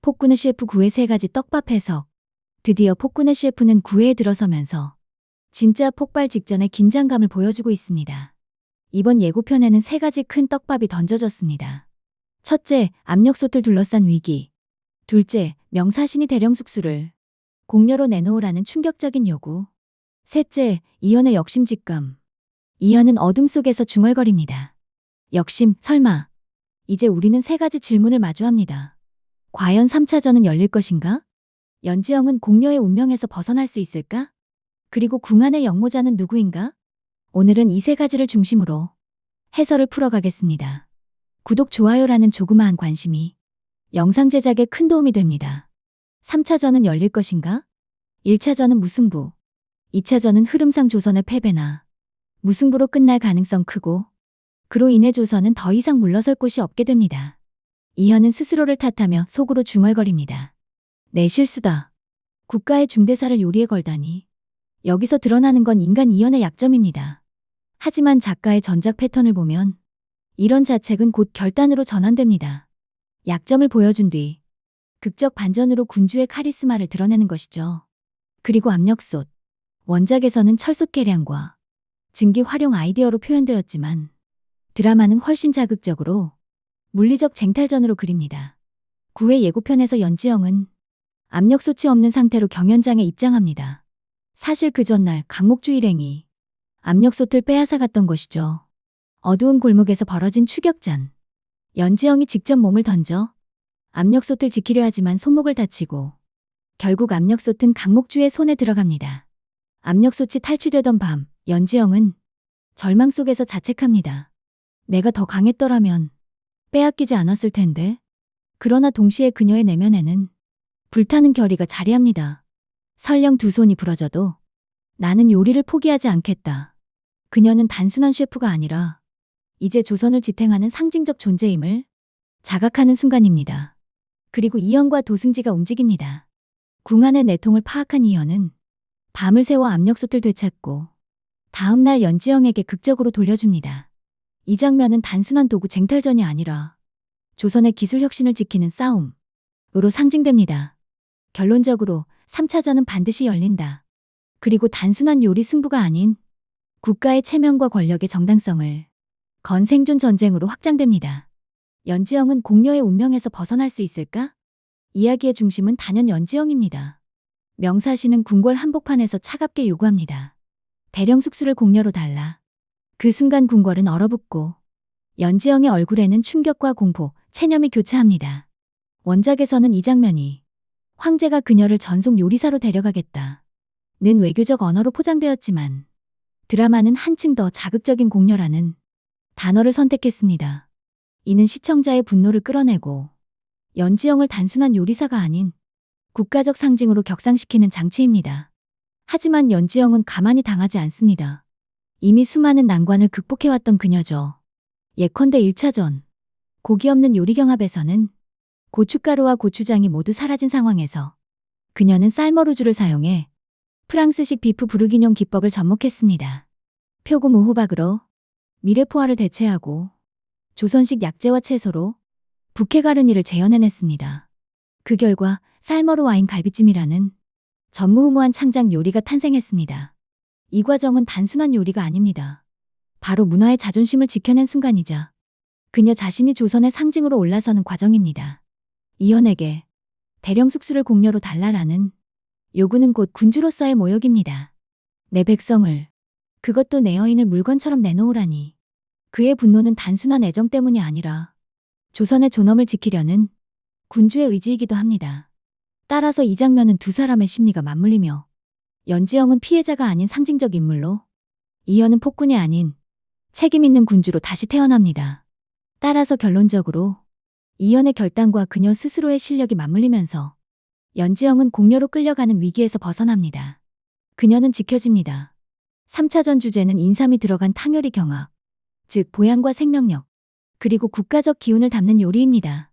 폭군의 셰프 9회 3가지 떡밥 해석. 드디어 폭군의 셰프는 9회에 들어서면서 진짜 폭발 직전의 긴장감을 보여주고 있습니다. 이번 예고편에는 3가지 큰 떡밥이 던져졌습니다. 첫째, 압력솥을 둘러싼 위기. 둘째, 명사신이 대령 숙수를 공료로 내놓으라는 충격적인 요구. 셋째, 이현의 역심직감. 이현은 어둠 속에서 중얼거립니다. 역심, 설마. 이제 우리는 3가지 질문을 마주합니다. 과연 3차전은 열릴 것인가? 연지영은 공료의 운명에서 벗어날 수 있을까? 그리고 궁안의 역모자는 누구인가? 오늘은 이 3가지를 중심으로 해설을 풀어가겠습니다. 구독, 좋아요라는 조그마한 관심이 영상 제작에 큰 도움이 됩니다. 3차전은 열릴 것인가? 1차전은 무승부, 2차전은 흐름상 조선의 패배나 무승부로 끝날 가능성 크고, 그로 인해 조선은 더 이상 물러설 곳이 없게 됩니다. 이현은 스스로를 탓하며 속으로 중얼거립니다. 내 실수다. 국가의 중대사를 요리에 걸다니. 여기서 드러나는 건 인간 이현의 약점입니다. 하지만 작가의 전작 패턴을 보면 이런 자책은 곧 결단으로 전환됩니다. 약점을 보여준 뒤 극적 반전으로 군주의 카리스마를 드러내는 것이죠. 그리고 압력솥. 원작에서는 철솥 계량과 증기 활용 아이디어로 표현되었지만 드라마는 훨씬 자극적으로 물리적 쟁탈전으로 그립니다. 9회 예고편에서 연지영은 압력솥이 없는 상태로 경연장에 입장합니다. 사실 그 전날 강목주 일행이 압력솥을 빼앗아갔던 것이죠. 어두운 골목에서 벌어진 추격전. 연지영이 직접 몸을 던져 압력솥을 지키려 하지만 손목을 다치고 결국 압력솥은 강목주의 손에 들어갑니다. 압력솥이 탈취되던 밤, 연지영은 절망 속에서 자책합니다. 내가 더 강했더라면 빼앗기지 않았을 텐데. 그러나 동시에 그녀의 내면에는 불타는 결의가 자리합니다. 설령 두 손이 부러져도 나는 요리를 포기하지 않겠다. 그녀는 단순한 셰프가 아니라 이제 조선을 지탱하는 상징적 존재임을 자각하는 순간입니다. 그리고 이현과 도승지가 움직입니다. 궁안의 내통을 파악한 이현은 밤을 새워 압력솥을 되찾고 다음 날 연지영에게 극적으로 돌려줍니다. 이 장면은 단순한 도구 쟁탈전이 아니라 조선의 기술 혁신을 지키는 싸움으로 상징됩니다. 결론적으로 3차전은 반드시 열린다. 그리고 단순한 요리 승부가 아닌 국가의 체면과 권력의 정당성을 건 생존 전쟁으로 확장됩니다. 연지영은 공료의 운명에서 벗어날 수 있을까? 이야기의 중심은 단연 연지영입니다. 명사신은 궁궐 한복판에서 차갑게 요구합니다. 대령 숙수를 공료로 달라. 그 순간 궁궐은 얼어붙고 연지영의 얼굴에는 충격과 공포, 체념이 교차합니다. 원작에서는 이 장면이 황제가 그녀를 전속 요리사로 데려가겠다 는 외교적 언어로 포장되었지만 드라마는 한층 더 자극적인 공료라는 단어를 선택했습니다. 이는 시청자의 분노를 끌어내고 연지영을 단순한 요리사가 아닌 국가적 상징으로 격상시키는 장치입니다. 하지만 연지영은 가만히 당하지 않습니다. 이미 수많은 난관을 극복해왔던 그녀죠. 예컨대 1차전. 고기 없는 요리 경합에서는 고춧가루와 고추장이 모두 사라진 상황에서 그녀는 쌀머루주를 사용해 프랑스식 비프 부르기뇽 기법을 접목했습니다. 표고 무호박으로 미레포화를 대체하고 조선식 약재와 채소로 북해가르니를 재현해냈습니다. 그 결과 쌀머루 와인 갈비찜이라는 전무후무한 창작 요리가 탄생했습니다. 이 과정은 단순한 요리가 아닙니다. 바로 문화의 자존심을 지켜낸 순간이자 그녀 자신이 조선의 상징으로 올라서는 과정입니다. 이현에게 대령 숙수를 공료로 달라라는 요구는 곧 군주로서의 모욕입니다. 내 백성을, 그것도 내 여인을 물건처럼 내놓으라니. 그의 분노는 단순한 애정 때문이 아니라 조선의 존엄을 지키려는 군주의 의지이기도 합니다. 따라서 이 장면은 두 사람의 심리가 맞물리며 연지영은 피해자가 아닌 상징적 인물로, 이현은 폭군이 아닌 책임 있는 군주로 다시 태어납니다. 따라서 결론적으로 이현의 결단과 그녀 스스로의 실력이 맞물리면서 연지영은 공료로 끌려가는 위기에서 벗어납니다. 그녀는 지켜집니다. 3차전 주제는 인삼이 들어간 탕요리 경합, 즉 보양과 생명력, 그리고 국가적 기운을 담는 요리입니다.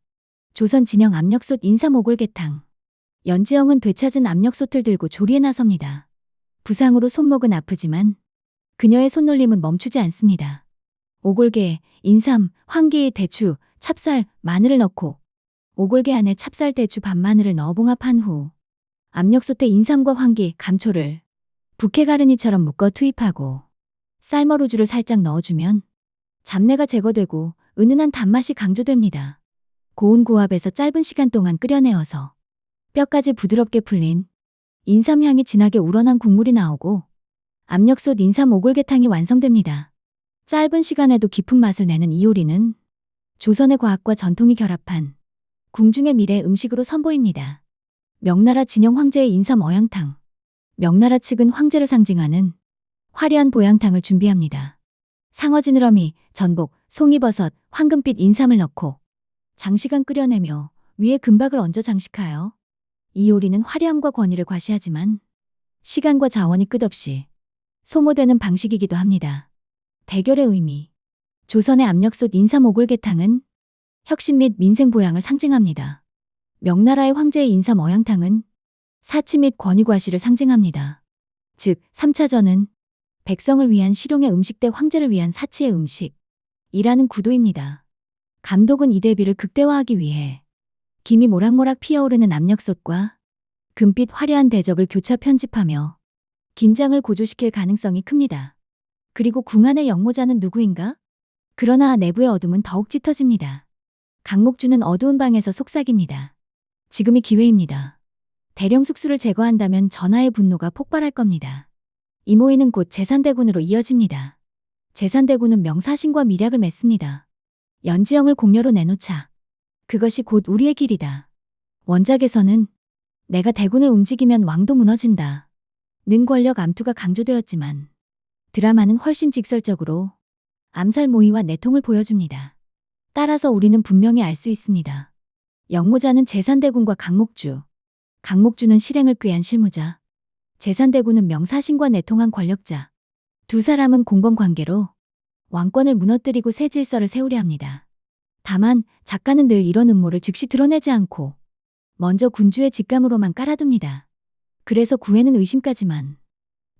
조선 진영 압력솥 인삼 오골개탕. 연지영은 되찾은 압력솥을 들고 조리에 나섭니다. 부상으로 손목은 아프지만 그녀의 손놀림은 멈추지 않습니다. 오골개에 인삼, 황기, 대추, 찹쌀, 마늘을 넣고 오골개 안에 찹쌀, 대추, 밤마늘을 넣어 봉합한 후 압력솥에 인삼과 황기, 감초를 부케 가르니처럼 묶어 투입하고 쌀머루주를 살짝 넣어주면 잡내가 제거되고 은은한 단맛이 강조됩니다. 고운 고압에서 짧은 시간 동안 끓여내어서 뼈까지 부드럽게 풀린 인삼향이 진하게 우러난 국물이 나오고 압력솥 인삼 오골개탕이 완성됩니다. 짧은 시간에도 깊은 맛을 내는 이 요리는 조선의 과학과 전통이 결합한 궁중의 미래 음식으로 선보입니다. 명나라 진영 황제의 인삼 어양탕. 명나라 측은 황제를 상징하는 화려한 보양탕을 준비합니다. 상어 지느러미, 전복, 송이버섯, 황금빛 인삼을 넣고 장시간 끓여내며 위에 금박을 얹어 장식하여 이 요리는 화려함과 권위를 과시하지만 시간과 자원이 끝없이 소모되는 방식이기도 합니다. 대결의 의미. 조선의 압력솥 인삼 오골개탕은 혁신 및 민생 보양을 상징합니다. 명나라의 황제의 인삼 어양탕은 사치 및 권위 과시를 상징합니다. 즉, 3차전은 백성을 위한 실용의 음식 대 황제를 위한 사치의 음식이라는 구도입니다. 감독은 이 대비를 극대화하기 위해 김이 모락모락 피어오르는 압력솥과 금빛 화려한 대접을 교차 편집하며 긴장을 고조시킬 가능성이 큽니다. 그리고 궁 안의 영모자는 누구인가? 그러나 내부의 어둠은 더욱 짙어집니다. 강목주는 어두운 방에서 속삭입니다. 지금이 기회입니다. 대령 숙수를 제거한다면 전하의 분노가 폭발할 겁니다. 이 모의는 곧 제산대군으로 이어집니다. 제산대군은 명사신과 밀약을 맺습니다. 연지영을 공녀로 내놓자. 그것이 곧 우리의 길이다. 원작에서는 내가 대군을 움직이면 왕도 무너진다 는 권력 암투가 강조되었지만 드라마는 훨씬 직설적으로 암살 모의와 내통을 보여줍니다. 따라서 우리는 분명히 알 수 있습니다. 영모자는 제산대군과 강목주, 강목주는 실행을 꾀한 실무자, 제산대군은 명사신과 내통한 권력자. 두 사람은 공범관계로 왕권을 무너뜨리고 새 질서를 세우려 합니다. 다만 작가는 늘 이런 음모를 즉시 드러내지 않고 먼저 군주의 직감으로만 깔아둡니다. 그래서 9회는 의심까지만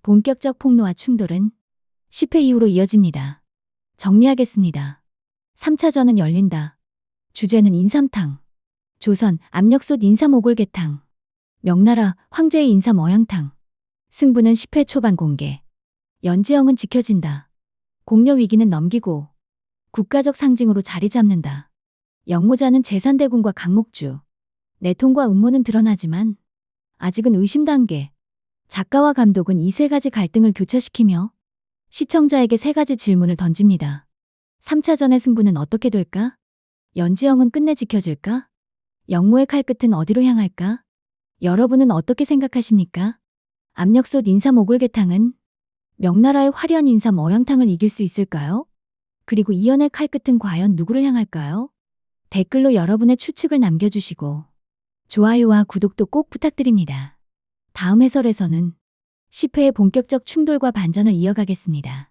본격적 폭로와 충돌은 10회 이후로 이어집니다. 정리하겠습니다. 3차전은 열린다. 주제는 인삼탕. 조선 압력솥 인삼 오골개탕. 명나라 황제의 인삼 어양탕. 승부는 10회 초반 공개. 연지영은 지켜진다. 공녀 위기는 넘기고 국가적 상징으로 자리 잡는다. 영모자는 제산대군과 강목주. 내통과 음모는 드러나지만 아직은 의심 단계. 작가와 감독은 이 세 가지 갈등을 교차시키며 시청자에게 세 가지 질문을 던집니다. 3차전의 승부는 어떻게 될까? 연지영은 끝내 지켜질까? 영모의 칼끝은 어디로 향할까? 여러분은 어떻게 생각하십니까? 압력솥 인삼 오골개탕은 명나라의 화려한 인삼 어양탕을 이길 수 있을까요? 그리고 이연의 칼끝은 과연 누구를 향할까요? 댓글로 여러분의 추측을 남겨주시고 좋아요와 구독도 꼭 부탁드립니다. 다음 해설에서는 10회의 본격적 충돌과 반전을 이어가겠습니다.